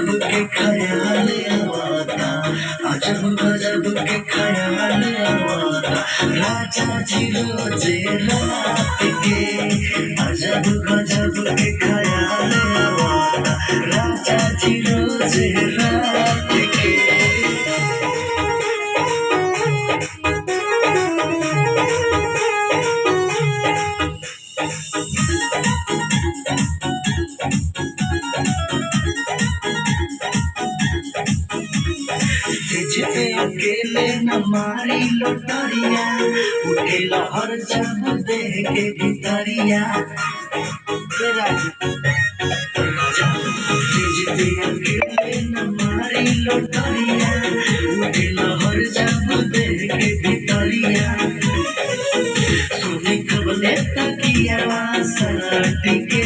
गजब के ख्याल आवाता, अजब गजब के ख्याल आवाता, राजा जी रोजे रात के, अजब गजब के ख्याल आवाता, राजा जी रोजे रात के। तुझे अकेले न मारी लोटरिया, उठे लहर जब देह के भितरिया। तुझे अकेले न मारी लोटरिया, उठे लहर जब देह के भितरिया। सोनी कबले तकिया सट के,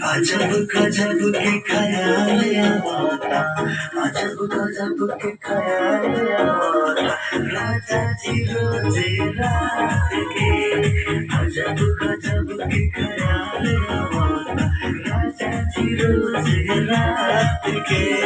अजब गजब के ख्याल आवाता, अजब गजब के ख्याल आवाता, राजा जी रोजे रात के, अजब गजब के ख्याल आवाता, राजा जी रोजे रात के।